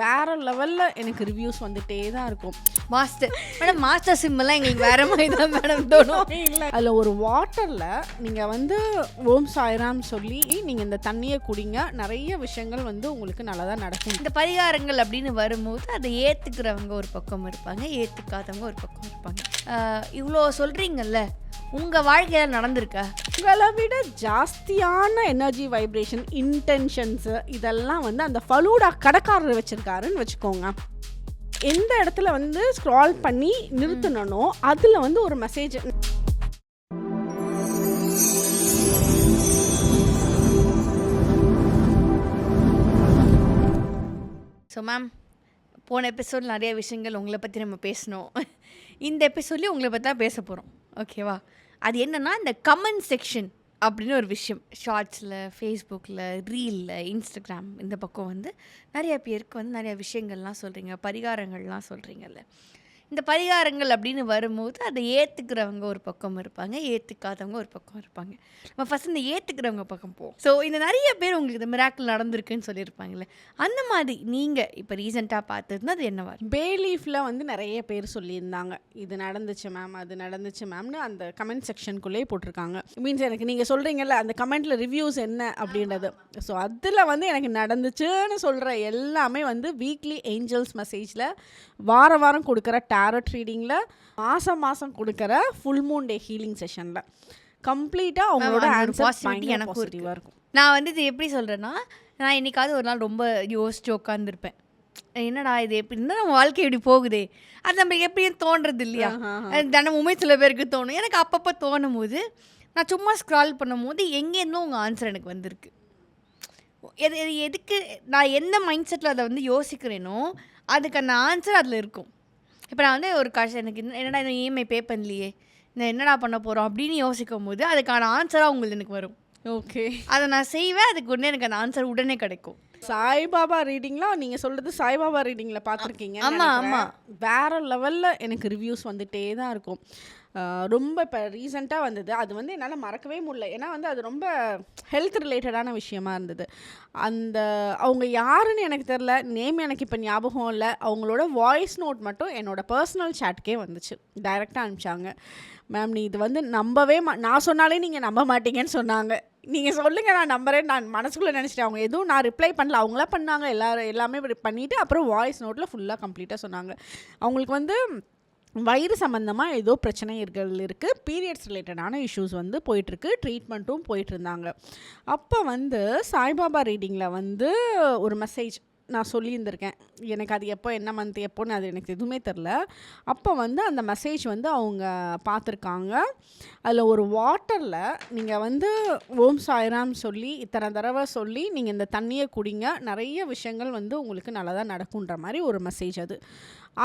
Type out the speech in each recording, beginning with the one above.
வேற லெவல்ல எனக்கு ரிவ்யூஸ் வந்துட்டே தான் இருக்கும். மேடம் மாஸ்டர் சிம்மெல்லாம் எங்களுக்கு வேற மாதிரி தான் மேடம் தோணும். இல்லை அதில் ஒரு வாட்டரில் நீங்கள் வந்து ஓம் சாய்ராம் சொல்லி நீங்கள் இந்த தண்ணியை குடிங்க, நிறைய விஷயங்கள் வந்து உங்களுக்கு நல்லதாக நடக்கும். இந்த பரிகாரங்கள் அப்படின்னு வரும்போது அதை ஏற்றுக்கிறவங்க ஒரு பக்கம் இருப்பாங்க, ஏற்றுக்காதவங்க ஒரு பக்கம் இருப்பாங்க. இவ்வளோ சொல்கிறீங்கல்ல, உங்கள் வாழ்க்கையில் நடந்திருக்கா? உங்களை விட ஜாஸ்தியான எனர்ஜி வைப்ரேஷன் இன்டென்ஷன்ஸு இதெல்லாம் வந்து அந்த ஃபலூடா கடைக்காரர் வச்சுருக்காருன்னு வச்சுக்கோங்க. எந்த இடத்துல வந்து ஸ்க்ரால் பண்ணி நிறுத்தணும்னோ அதில் வந்து ஒரு மெசேஜ். ஸோ மேம், போன எபிசோட் நிறைய விஷயங்கள் உங்களை பற்றி நம்ம பேசணும். இந்த எபிசோட்லேயும் உங்களை பற்றி தான் பேச போகிறோம், ஓகேவா? அது என்னென்னா, இந்த கமெண்ட் செக்ஷன் அப்படின்னு ஒரு விஷயம். ஷார்ட்ஸில், ஃபேஸ்புக்கில், ரீலில், இன்ஸ்டாகிராம் இந்த பக்கம் வந்து நிறைய பேருக்கு வந்து நிறைய விஷயங்கள்லாம் சொல்கிறீங்க, பரிகாரங்கள்லாம் சொல்கிறீங்கல்ல. இந்த பரிகாரங்கள் அப்படின்னு வரும்போது அதை ஏற்றுக்கிறவங்க ஒரு பக்கம் இருப்பாங்க, ஏற்றுக்காதவங்க ஒரு பக்கம் இருப்பாங்க. நம்ம ஃபஸ்ட் இந்த ஏற்றுக்கிறவங்க பக்கம் போவோம். ஸோ இந்த நிறைய பேர் உங்களுக்கு இந்த மிராக்கிள் நடந்திருக்குன்னு சொல்லியிருப்பாங்களே, அந்த மாதிரி நீங்கள் இப்போ ரீசெண்டாக பார்த்ததுன்னா அது என்னவா? பேலீஃபில் வந்து நிறைய பேர் சொல்லியிருந்தாங்க, இது நடந்துச்சு மேம், அது நடந்துச்சு மேம்னு அந்த கமெண்ட் செக்ஷனுக்குள்ளேயே போட்டிருக்காங்க. மீன்ஸ் எனக்கு நீங்கள் சொல்கிறீங்கல்ல அந்த கமெண்ட்டில் ரிவ்யூஸ் என்ன அப்படின்றது. ஸோ அதில் வந்து எனக்கு நடந்துச்சுன்னு சொல்கிற எல்லாமே வந்து வீக்லி ஏஞ்சல்ஸ் மெசேஜில் வாரம் கொடுக்குற டேரட் ரீடிங்கில் மாதம் கொடுக்குற ஃபுல் மூன் டே ஹீலிங் செஷனில் கம்ப்ளீட்டாக அவங்களோட ஆன்சர் எனக்கு பாசிட்டிவாக இருக்கும். நான் வந்து இது எப்படி சொல்கிறேன்னா, நான் என்றைக்காவது ஒரு நாள் ரொம்ப யோசிச்சு உட்காந்துருப்பேன், என்னடா இது எப்படின்னா நம்ம வாழ்க்கை எப்படி போகுதே, அது நம்ம எப்படியும் தோன்றது இல்லையா? தினமுமே சில பேருக்கு தோணும். எனக்கு அப்பப்போ தோணும் போது நான் சும்மா ஸ்க்ரால் பண்ணும் போது எங்கேருந்தும் உங்கள் ஆன்சர் எனக்கு வந்திருக்கு. எதுக்கு நான் எந்த மைண்ட் செட்டில் அதை வந்து யோசிக்கிறேனோ அதுக்கான ஆன்சர் அதில் இருக்கும். இப்போ நான் வந்து ஒரு காசு எனக்கு என்னடா இந்த இஎம்ஐ பே பண்ணலையே, இந்த என்னடா பண்ண போகிறோம் அப்படின்னு யோசிக்கும் போது அதுக்கான ஆன்சராக உங்களுக்கு எனக்கு வரும். ஓகே, அதை நான் செய்வேன், அதுக்கு உடனே எனக்கு அந்த ஆன்சர் உடனே கிடைக்கும். சாய்பாபா ரீடிங்லாம் நீங்கள் சொல்கிறது சாய்பாபா ரீடிங்கில் பார்த்துருக்கீங்க. ஆமாம் ஆமாம், வேறு லெவலில் எனக்கு ரிவ்யூஸ் வந்துகிட்டே தான் இருக்கும். ரொம்ப இப்போ ரீசெண்டாக வந்தது, அது வந்து என்னால் மறக்கவே முடியல. ஏன்னா வந்து அது ரொம்ப ஹெல்த் ரிலேட்டடான விஷயமா இருந்தது. அந்த அவங்க யாருன்னு எனக்கு தெரில, நேம் எனக்கு இப்போ ஞாபகம் இல்லை. அவங்களோட வாய்ஸ் நோட் மட்டும் என்னோடய பர்சனல் சேட்டுக்கே வந்துச்சு, டைரெக்டாக அனுப்பிச்சாங்க. மேம் நீ இது வந்து நம்பவே நான் சொன்னாலே நீங்கள் நம்ப மாட்டீங்கன்னு சொன்னாங்க. நீங்கள் சொல்லுங்கள் நான் நம்புறேன். நான் மனசுக்குள்ளே நினச்சிட்டேன். அவங்க எதுவும் நான் ரிப்ளை பண்ணல, அவங்களா பண்ணாங்க. எல்லாமே பண்ணிவிட்டு அப்புறம் வாய்ஸ் நோட்டில் ஃபுல்லாக கம்ப்ளீட்டாக சொன்னாங்க. அவங்களுக்கு வந்து வயிறு சம்மந்தமாக ஏதோ பிரச்சனைகள் இருக்குது, பீரியட்ஸ் ரிலேட்டடான இஷ்யூஸ் வந்து போயிட்டுருக்கு, ட்ரீட்மெண்ட்டும் போயிட்டுருந்தாங்க. அப்போ வந்து சாய்பாபா ரீடிங்கில் வந்து ஒரு மெசேஜ் நான் சொல்லியிருந்திருக்கேன். எனக்கு அது எப்போ என்ன மந்த் எப்போன்னு அது எனக்கு எதுவுமே தெரில. அப்போ வந்து அந்த மெசேஜ் வந்து அவங்க பார்த்துருக்காங்க. அதில் ஒரு வாட்டரில் நீங்கள் வந்து ஓம் சாய்ராம் சொல்லி இத்தனை தடவை சொல்லி நீங்கள் இந்த தண்ணியை குடிங்க, நிறைய விஷயங்கள் வந்து உங்களுக்கு நல்லதாக நடக்குன்ற மாதிரி ஒரு மெசேஜ்.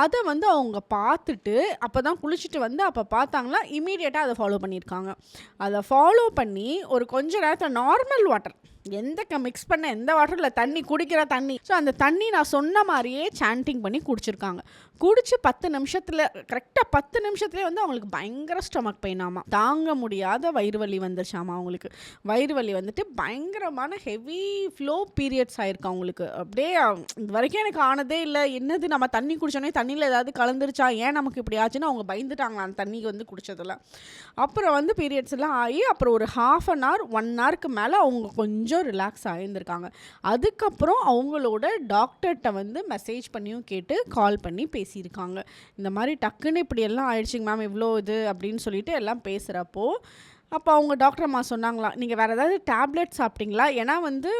அதை வந்து அவங்க பார்த்துட்டு அப்போ தான் குளிச்சுட்டு வந்து அப்போ பார்த்தாங்களா, இமீடியட்டாக அதை ஃபாலோ பண்ணியிருக்காங்க. அதை ஃபாலோ பண்ணி ஒரு கொஞ்ச நேரத்தில் நார்மல் வாட்டர், எந்த மிக்ஸ் பண்ண எந்த வாட்டரில் தண்ணி குடிக்கிற தண்ணி, ஸோ அந்த தண்ணி நான் சொன்ன மாதிரியே சாண்டிங் பண்ணி குடிச்சிருக்காங்க. குடிச்சு 10 நிமிஷத்தில் கரெக்டாக 10 நிமிஷத்துலேயே வந்து அவங்களுக்கு பயங்கர ஸ்டொமக் பெயின் ஆமாம், தாங்க முடியாத வயிறு வலி வந்துருச்சாமா. அவங்களுக்கு வயிறு வலி வந்துட்டு பயங்கரமான ஹெவி ஃப்ளோ பீரியட்ஸ் ஆயிருக்கு அவங்களுக்கு. அப்படியே இது வரைக்கும் எனக்கு ஆனதே இல்லை, என்னது நம்ம தண்ணி குடிச்சோன்னே தண்ணியில் ஏதாவது கலந்துருச்சா, ஏன் நமக்கு இப்படி ஆச்சுன்னு அவங்க பயந்துட்டாங்களா அந்த தண்ணிக்கு வந்து குடிச்சதில். அப்புறம் வந்து பீரியட்ஸ் எல்லாம் ஆகி அப்புறம் ஒரு 1/2 hour 1 hourக்கு மேலே அவங்க கொஞ்சம் ரிலாக்ஸ் ஆகியிருந்திருக்காங்க. அதுக்கப்புறம் அவங்களோட டாக்டர்கிட்ட வந்து மெசேஜ் பண்ணியும் கேட்டு கால் பண்ணி பேசியிருக்காங்க. இந்த மாதிரி டக்குன்னு இப்படி எல்லாம் ஆயிடுச்சுங்க மேம், இவ்வளோ இது அப்படின்னு சொல்லிட்டு எல்லாம் பேசுகிறப்போ அப்போ அவங்க டாக்டர் அம்மா சொன்னாங்களா, நீங்கள் வேறு ஏதாவது டேப்லெட் சாப்பிட்டீங்களா, ஏன்னா வந்து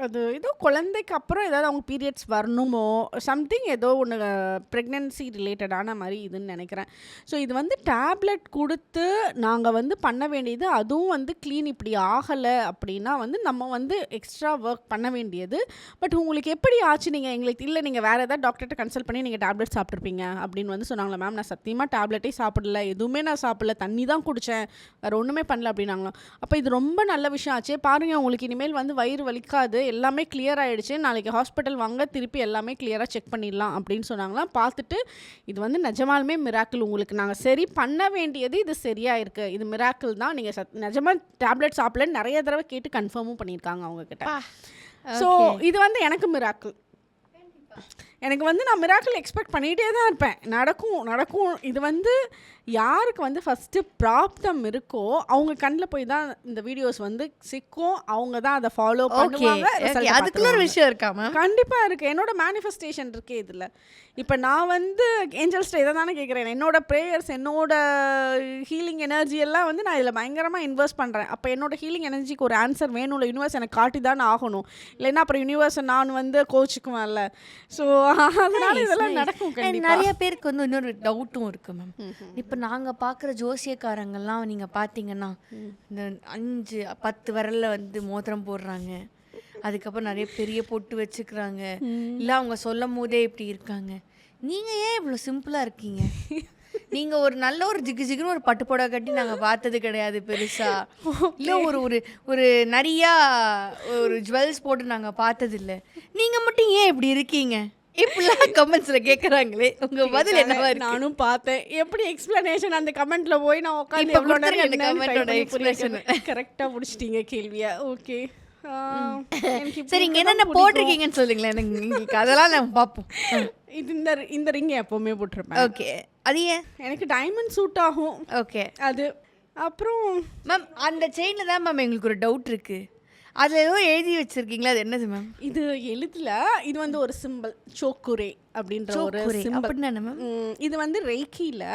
அது ஏதோ குழந்தைக்கு அப்புறம் ஏதாவது அவங்க பீரியட்ஸ் வரணுமோ சம்திங், ஏதோ ஒன்று ப்ரெக்னென்சி ரிலேட்டடான மாதிரி இதுன்னு நினைக்கிறேன். ஸோ இது வந்து டேப்லெட் கொடுத்து நாங்கள் வந்து பண்ண வேண்டியது, அதுவும் வந்து க்ளீன் இப்படி ஆகலை அப்படின்னா வந்து நம்ம வந்து எக்ஸ்ட்ரா ஒர்க் பண்ண வேண்டியது. பட் உங்களுக்கு எப்படி ஆச்சு, நீங்கள் எங்களுக்கு இல்லை நீங்கள் வேறு ஏதாவது டாக்டர்கிட்ட கன்சல்ட் பண்ணி நீங்கள் டேப்லெட் சாப்பிட்ருப்பீங்க அப்படின்னு வந்து சொன்னாங்களா. மேம் நான் சத்தியமாக டேப்லெட்டே சாப்பிடல, எதுவுமே நான் சாப்பிடல, தண்ணி தான் குடித்தேன், வேறு ஒன்றுமே பண்ணல அப்படின்னாங்களாம். அப்போ இது ரொம்ப நல்ல விஷயம் ஆச்சு பாருங்கள், உங்களுக்கு இனிமேல் வந்து வயிறு வலிக்காது, எல்லாமே கிளியர் ஆகிடுச்சு, நாளைக்கு ஹாஸ்பிட்டல் வாங்க திருப்பி எல்லாமே கிளியராக செக் பண்ணிடலாம் அப்படின்னு சொன்னாங்களாம். பார்த்துட்டு இது வந்து நிஜமாலுமே மிராக்கிள், உங்களுக்கு நாங்கள் சரி பண்ண வேண்டியது இது சரியாக இருக்குது, இது மிராக்கிள் தான், நீங்கள் நிஜமாக டேப்லெட் சாப்பிடலன்னு நிறைய தடவை கேட்டு கன்ஃபார்மும் பண்ணியிருக்காங்க அவங்கக்கிட்ட. ஸோ இது வந்து எனக்கு மிராக்கிள். எனக்கு வந்து நான் மிராக்கிள் எக்ஸ்பெக்ட் பண்ணிகிட்டே தான் இருப்பேன். நடக்கும். இது வந்து யாருக்கு வந்து ஃபஸ்ட்டு ப்ராப்தம் இருக்கோ அவங்க கண்ணில் போய் தான் இந்த வீடியோஸ் வந்து சிக்கும். அவங்க தான் அதை ஃபாலோ பண்ணுவாங்க. அதுக்குள்ள ஒரு விஷயம் இருக்கா மேம்? கண்டிப்பாக இருக்குது. என்னோட மேனிஃபெஸ்டேஷன் இருக்கே இதில். இப்போ நான் வந்து ஏஞ்சல்ஸ்ட இதை தானே கேட்குறேன். என்னோட ப்ரேயர்ஸ், என்னோட ஹீலிங் எனர்ஜி எல்லாம் வந்து நான் இதில் பயங்கரமாக இன்வெஸ்ட் பண்ணுறேன். அப்போ என்னோட ஹீலிங் எனர்ஜிக்கு ஒரு ஆன்சர் வேணும்ல. யூனிவர்ஸ் எனக்கு காட்டி தானே ஆகணும். இல்லைன்னா அப்புறம் யூனிவர்ஸை நான் வந்து கோச்சுக்குவேன்ல. ஸோ அதனால இதெல்லாம் நடக்கும். நிறைய பேருக்கு வந்து இன்னொரு டவுட்டும் இருக்குது மேம். இப்போ நாங்கள் பார்க்குற ஜோசியக்காரங்கெல்லாம் நீங்கள் பார்த்தீங்கன்னா இந்த 5-10 விரலில் வந்து மோதிரம் போடுறாங்க. அதுக்கப்புறம் நிறைய பெரிய பொட்டு வச்சுக்கிறாங்க. இல்லை அவங்க சொல்லும் போதே இப்படி இருக்காங்க. நீங்கள் ஏன் இவ்வளோ சிம்பிளாக இருக்கீங்க? நீங்கள் ஒரு நல்ல ஒரு ஜிகுன்னு ஒரு பட்டு புடவை கட்டி நாங்கள் பார்த்தது கிடையாது பெருசாக. இல்லை ஒரு நிறையா ஒரு ஜுவல்ஸ் போட்டு நாங்கள் பார்த்ததில்லை. நீங்கள் மட்டும் ஏன் இப்படி இருக்கீங்க? இப்படிலாம் கமெண்ட்ஸில் கேட்குறாங்களே, உங்கள் பதில் என்னவா இருக்கு? நானும் பார்த்தேன். எப்படி எக்ஸ்பிளனேஷன் அந்த கமெண்ட்ல போய் நான் உட்காந்து அந்த கமெண்டோட எக்ஸ்பிளனேஷன் கரெக்டாக முடிச்சிட்டீங்க கேள்வியா? ஓகே சரி, இங்கே என்னென்ன போட்டிருக்கீங்கன்னு சொல்லுங்களேன். எங்களுக்கு அதெல்லாம் நம்ம பார்ப்போம். இது இந்த ரிங் எப்போவுமே போட்டிருப்பேன். ஓகே, அது ஏன்? எனக்கு டைமண்ட் சூட் ஆகும். ஓகே, அது அப்புறம் மேம் அந்த செயினில் தான் மேம் எங்களுக்கு ஒரு டவுட் இருக்குது. அதில் ஏதோ எழுதி வச்சுருக்கீங்களா? அது என்னது மேம்? இது எழுதல. இது வந்து ஒரு சிம்பிள், சோக்குரே அப்படின்ற ஒரு சிம்பிள். அப்படின்னா மேம் இது வந்து ரெய்க்கியில்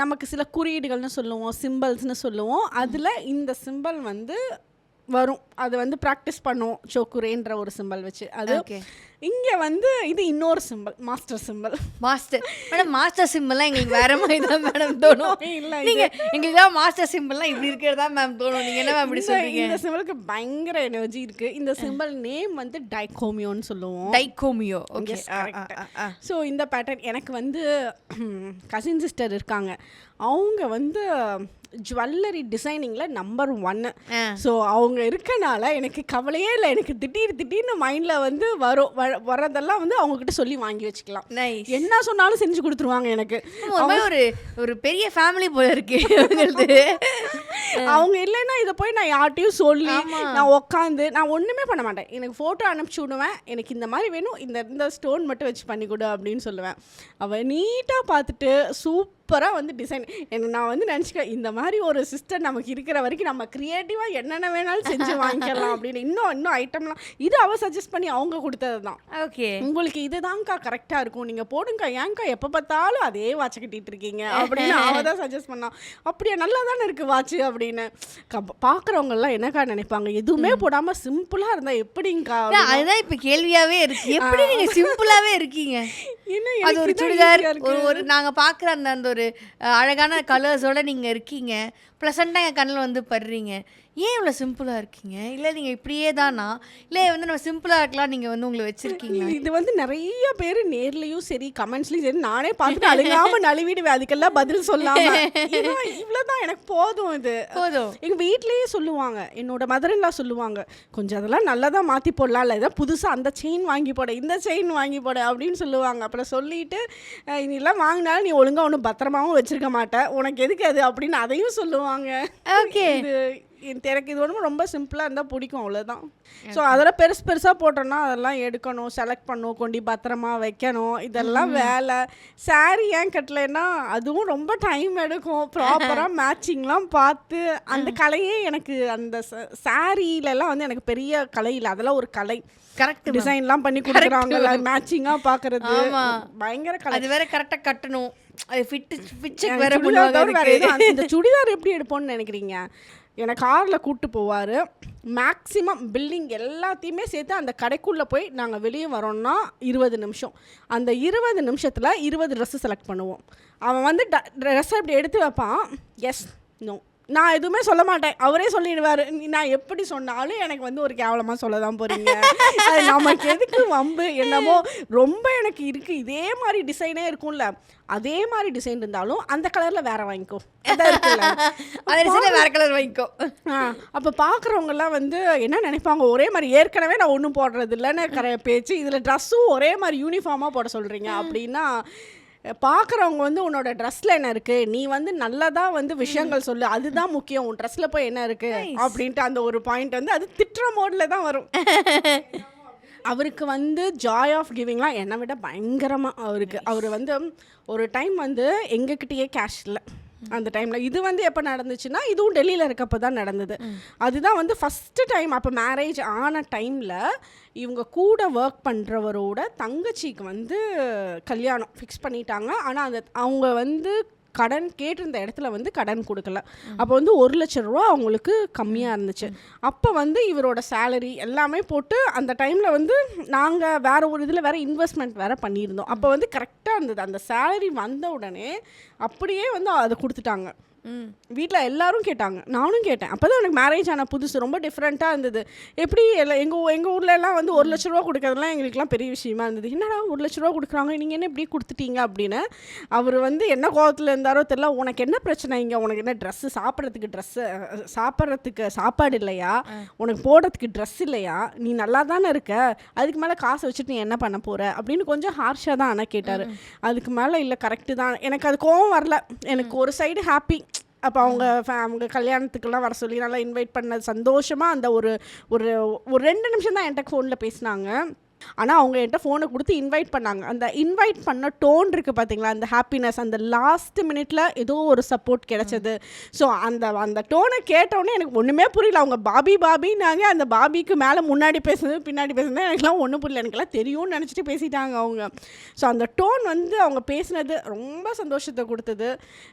நமக்கு சில குறியீடுகள்னு சொல்லுவோம், சிம்பிள்ஸ்னு சொல்லுவோம். அதில் இந்த சிம்பிள் வந்து வரும். அது வந்து ப்ராக்டிஸ் பண்ணுவோம் சோக்குரேன்ற ஒரு சிம்பிள் வச்சு. அது இங்கே வந்து இது இன்னொரு simple, master simple. Madam master சிம்பிள்லாம் எங்களுக்கு வேற மாதிரி தான் மேடம் தோணும். இல்லை, நீங்கள் எங்களுக்கு தான் மாஸ்டர் சிம்பிள்லாம் இப்படி இருக்கிறதா மேம் தோணும். நீங்கள் என்ன மேம் இப்படி சொல்றீங்க? இந்த சிம்பிளுக்கு பயங்கர எனர்ஜி இருக்குது. இந்த சிம்பிள் நேம் வந்து டைகோமியோன்னு சொல்லுவோம். டைகோமியோ. ஓகே. ஸோ இந்த பேட்டர்ன் எனக்கு வந்து கசின் சிஸ்டர் இருக்காங்க. அவங்க வந்து ஜுவல்லரி டிசைனிங்கில் நம்பர் 1. ஸோ அவங்க இருக்கனால எனக்கு கவலையே இல்லை. எனக்கு திடீர்னு மைண்டில் வந்து வரதெல்லாம் வந்து அவங்கக்கிட்ட சொல்லி வாங்கி வச்சுக்கலாம். என்ன சொன்னாலும் செஞ்சு கொடுத்துருவாங்க எனக்கு. ஒரு பெரிய ஃபேமிலி போல இருக்கு அவங்க இல்லைன்னா இதை போய் நான் யார்ட்டையும் சொல்லி நான் உட்காந்து நான் ஒன்றுமே பண்ண மாட்டேன். எனக்கு ஃபோட்டோ அனுப்பிச்சி விடுவேன். எனக்கு இந்த மாதிரி வேணும், இந்த ஸ்டோன் மட்டும் வச்சு பண்ணி கொடு அப்படின்னு சொல்லுவேன். அவள் நீட்டாக பார்த்துட்டு சூப்பராக வந்து டிசைன் எனக்கு நான் வந்து நினச்சிக்க இந்த மாதிரி ஒரு சிஸ்டர் நமக்கு இருக்கிற வரைக்கும் நம்ம க்ரியேட்டிவாக என்னென்ன வேணாலும் செஞ்சு வாங்கிக்கலாம் அப்படின்னு. இன்னும் ஐட்டம்லாம் இது அவள் சஜஸ்ட் பண்ணி அவங்க கொடுத்தது தான். ஓகே, உங்களுக்கு இதுதான்க்கா கரெக்டாக இருக்கும், நீங்கள் போடுங்க, ஏன்க்கா எப்போ பார்த்தாலும் அதே வாட்சை கட்டிகிட்டு இருக்கீங்க அப்படின்னு அவள் தான் சஜஸ்ட் பண்ணான். அப்படியே நல்லா தானே இருக்குது வாட்சு அப்படின்னு. பார்க்குறவங்கலாம் என்னக்கா நினைப்பாங்க, எதுவுமே போடாமல் சிம்பிளாக இருந்தால் எப்படிங்க்கா? அதுதான் இப்போ கேள்வியாகவே இருக்கு. எப்படி நீங்கள் சிம்பிளாகவே இருக்கீங்க? அது ஒரு சுடிதார், ஒரு நாங்கள் பார்க்குற அந்த ஒரு அழகான கலர்ஸோட நீங்கள் இருக்கீங்க, ப்ளசண்ட்டாக என் கண்ணில் வந்து படுறீங்க. ஏன் இவ்வளோ சிம்பிளாக இருக்கீங்க? இல்லை நீங்கள் இப்படியே தானா? இல்லை வந்து நம்ம சிம்பிளாக இருக்கலாம் நீங்கள் வந்து உங்களை வச்சுருக்கீங்க? இது வந்து நிறைய பேர் நேர்லேயும் சரி கமெண்ட்ஸ்லையும் சரி நானே பார்த்துட்டு அழுகாமல் நழுவிடுவேன். அதுக்கெல்லாம் பதில் சொல்லாமல் இவ்வளோதான் எனக்கு போதும். இது போதும். எங்கள் வீட்லேயே சொல்லுவாங்க, என்னோட மதர்லாம் சொல்லுவாங்க, கொஞ்சம் அதெல்லாம் நல்லா தான் மாற்றி போடலாம், இல்லை இதான் புதுசாக அந்த செயின் வாங்கி போட, இந்த செயின் வாங்கி போட அப்படின்னு சொல்லுவாங்க. அப்புறம் சொல்லிட்டு இதெல்லாம் வாங்கினாலும் நீ ஒழுங்காக ஒன்றும் பத்திரமாவும் வச்சுருக்க மாட்டேன், உனக்கு எதுக்கு அது அப்படின்னு அதையும் சொல்லுவாங்க. ஓகே, எனக்கு இது ஒன்றும் ரொம்ப சிம்பிளாக இருந்தால் பிடிக்கும், அவ்வளோதான். ஸோ அதெல்லாம் பெருசாக போட்டோன்னா அதெல்லாம் எடுக்கணும், செலக்ட் பண்ணணும், கொண்டு பத்திரமா வைக்கணும், இதெல்லாம் வேலை. சாரீ ஏன் கட்டலைன்னா அதுவும் ரொம்ப டைம் எடுக்கும். ப்ராப்பராக மேட்சிங்லாம் பார்த்து அந்த கலையே எனக்கு அந்த சாரீலெல்லாம் வந்து எனக்கு பெரிய கலை இல்லை, அதெல்லாம் ஒரு கலை. கரெக்ட், டிசைன்லாம் பண்ணி கொடுக்குறாங்கல்ல, மேட்சிங்காக பார்க்குறது பயங்கர கலை. அது வேற கரெக்டாக கட்டணும், அது ஃபிட் வேற. இந்த சுடிதார் எப்படி எடுப்போம்னு நினைக்கிறீங்க? என்னை காரில் கூப்பிட்டு போவார். மேக்ஸிமம் பில்டிங் எல்லாத்தையுமே சேர்த்து அந்த கடைக்குள்ளே போய் நாங்கள் வெளியே வரோன்னா 20 நிமிஷம். அந்த 20 நிமிஷத்தில் 20 ட்ரெஸ்ஸு செலக்ட் பண்ணுவோம். அவன் வந்து ட்ரெஸ்ஸை இப்படி எடுத்து வைப்பான். எஸ் நோ நான் எதுவுமே சொல்ல மாட்டேன், அவரே சொல்லிடுவார். நான் எப்படி சொன்னாலும் எனக்கு வந்து ஒரு கேவலமாக சொல்ல தான் போகிறீங்க, அது நமக்கு எதுக்கு வம்பு என்னமோ. ரொம்ப எனக்கு இருக்குது இதே மாதிரி டிசைனே இருக்கும்ல, அதே மாதிரி டிசைன் இருந்தாலும் அந்த கலரில் வேறு வாங்கிக்கோ, வேறு கலர் வாங்கிக்கோ. அப்போ பார்க்குறவங்கலாம் வந்து என்ன நினைப்பாங்க, ஒரே மாதிரி ஏற்கனவே நான் ஒன்றும் போடுறது இல்லைன்னு பேச்சு, இதில் ட்ரெஸ்ஸும் ஒரே மாதிரி யூனிஃபார்மாக போட சொல்கிறீங்க அப்படின்னா பார்க்குறவங்க வந்து உன்னோட ட்ரெஸ்ஸில் என்ன இருக்குது, நீ வந்து நல்லதாக வந்து விஷயங்கள் சொல்லு, அதுதான் முக்கியம், உன் ட்ரெஸ்ஸில் போய் என்ன இருக்குது அப்படின்ட்டு அந்த ஒரு பாயிண்ட் வந்து அது திட்டுற மோடில் தான் வரும். அவருக்கு வந்து ஜாய் ஆஃப் கிவிங்லாம் என்னை விட பயங்கரமாக அவர் வந்து ஒரு டைம் வந்து எங்ககிட்டயே கேஷ் இல்லை அந்த டைமில். இது வந்து எப்போ நடந்துச்சுன்னா இதுவும் டெல்லியில் இருக்கப்போ தான் நடந்தது. அதுதான் வந்து ஃபஸ்ட்டு டைம். அப்போ மேரேஜ் ஆன டைமில் இவங்க கூட ஒர்க் பண்ணுறவரோட தங்கச்சிக்கு வந்து கல்யாணம் ஃபிக்ஸ் பண்ணிட்டாங்க. ஆனால் அவங்க வந்து கடன் கேட்டிருந்த இடத்துல வந்து கடன் கொடுக்கல. அப்போ வந்து 1 லட்ச ரூபா அவங்களுக்கு கம்மியாக இருந்துச்சு. அப்போ வந்து இவரோட சேலரி எல்லாமே போட்டு அந்த டைமில் வந்து நாங்கள் வேறு ஒரு இதில் வேறு இன்வெஸ்ட்மெண்ட் வேறு பண்ணியிருந்தோம். அப்போ வந்து கரெக்டாக இருந்தது. அந்த சேலரி வந்த உடனே அப்படியே வந்து அதை கொடுத்துட்டாங்க. வீட்டில் எல்லாரும் கேட்டாங்க, நானும் கேட்டேன். அப்போ தான் எனக்கு மேரேஜ் ஆன புதுசு ரொம்ப டிஃப்ரெண்ட்டாக இருந்தது. எப்படி எங்கள் ஊரில் எல்லாம் வந்து 1 லட்ச ரூபா கொடுக்கறதுலாம் எங்களுக்குலாம் பெரிய விஷயமா இருந்தது. என்னடா 1 லட்ச ரூபா கொடுக்குறாங்க, நீங்கள் என்ன இப்படி கொடுத்துட்டீங்க அப்படின்னு. அவர் வந்து என்ன கோபத்தில் இருந்தாரோ தெரியல. உனக்கு என்ன பிரச்சனை, இங்கே உனக்கு என்ன ட்ரெஸ்ஸு சாப்பிட்றதுக்கு சாப்பாடு இல்லையா, உனக்கு போடுறதுக்கு ட்ரெஸ் இல்லையா, நீ நல்லா தானே இருக்க, அதுக்கு மேலே காசை வச்சுட்டு நீ என்ன பண்ண போகிற அப்படின்னு கொஞ்சம் ஹார்ஷாக தான் ஆனால் கேட்டார். அதுக்கு மேலே இல்லை கரெக்டு தான். எனக்கு அது கோவம் வரல. எனக்கு ஒரு சைடு ஹாப்பி. அப்போ அவங்க கல்யாணத்துக்கெல்லாம் வர சொல்லி நல்லா இன்வைட் பண்ணது சந்தோஷமாக. அந்த ஒரு ஒரு ஒரு 2 நிமிஷம் தான் என்கிட்ட ஃபோனில் பேசினாங்க. ஆனால் அவங்க என்கிட்ட ஃபோனை கொடுத்து இன்வைட் பண்ணாங்க. அந்த இன்வைட் பண்ண டோன் இருக்குது பார்த்தீங்களா, அந்த ஹாப்பினஸ், அந்த லாஸ்ட் மினிட்ல ஏதோ ஒரு சப்போர்ட் கிடைச்சது. ஸோ அந்த டோனை கேட்டோடனே எனக்கு ஒன்றுமே புரியல. அவங்க பாபின்னாங்க. அந்த பாபிக்கு மேலே முன்னாடி பேசுனது பின்னாடி பேசுனது எனக்குலாம் ஒன்றும் புரியல. எனக்குலாம் தெரியும்னு நினச்சிட்டு பேசிட்டாங்க அவங்க. ஸோ அந்த டோன் வந்து அவங்க பேசினது ரொம்ப சந்தோஷத்தை கொடுத்தது.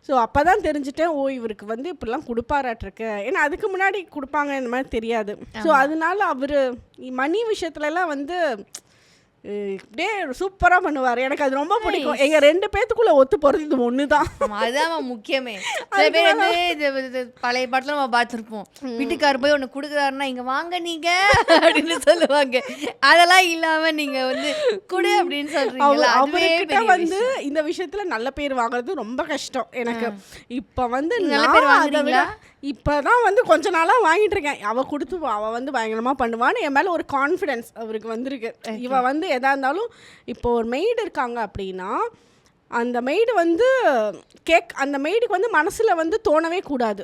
ஸோ அப்போ தான் தெரிஞ்சுட்டேன், ஓ இவருக்கு வந்து இப்படிலாம் கொடுப்பாராட்டிருக்கு. ஏன்னா அதுக்கு முன்னாடி கொடுப்பாங்க இந்த மாதிரி தெரியாது. ஸோ அதனால அவர் மணி விஷயத்துலலாம் வந்து அப்படியே சூப்பராக பண்ணுவார். எனக்கு அது ரொம்ப பிடிக்கும். எங்கள் 2 பேத்துக்குள்ளே ஒத்து போகிறது இது ஒன்று தான். அதுதான் முக்கியமே. சில பேர் வந்து இது பழைய பாட்டில் நம்ம பார்த்துருப்போம். வீட்டுக்காரர் போய் ஒன்று கொடுக்குறாருன்னா இங்கே வாங்க நீங்கள் அப்படின்னு சொல்லுவாங்க. அதெல்லாம் இல்லாமல் நீங்கள் வந்து கொடு அப்படின்னு சொல்கிறீங்களா. அவர்கிட்ட வந்து இந்த விஷயத்தில் நல்ல பேர் வாங்குறது ரொம்ப கஷ்டம் எனக்கு. இப்போ வந்து நல்ல பேர் வாங்குறீங்களா? இப்போ தான் வந்து கொஞ்ச நாளாக வாங்கிட்டு இருக்கேன். அவள் வந்து பயங்கரமாக பண்ணுவான்னு என் மேலே ஒரு கான்ஃபிடென்ஸ் அவருக்கு வந்திருக்கு. இவள் வந்து எதாக இருந்தாலும் இப்போ ஒரு மெய்டு இருக்காங்க அப்படின்னா அந்த மெய்டு வந்து அந்த மெய்டுக்கு வந்து மனசில் வந்து தோணவே கூடாது,